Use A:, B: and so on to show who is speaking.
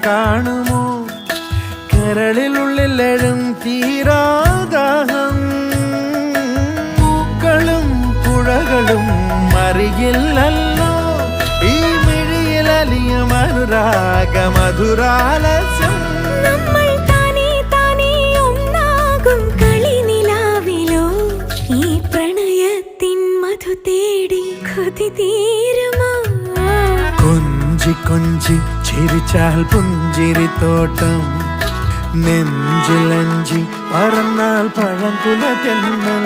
A: കാണുമോ കരളിലുള്ളിലെഴും തീരാദാഹം പൂക്കളും പുഴകളും അറിയില്ലല്ലോ ഈ മിഴിയിലലിയും അനുരാഗ മധുരാലസ്യം കൊഞ്ചി കൊഞ്ചി ചിരിച്ചാൽ പുഞ്ചിരിത്തോട്ടം നെഞ്ചിലഞ്ചി പറന്നാൽ പഴംകുല ജന്മം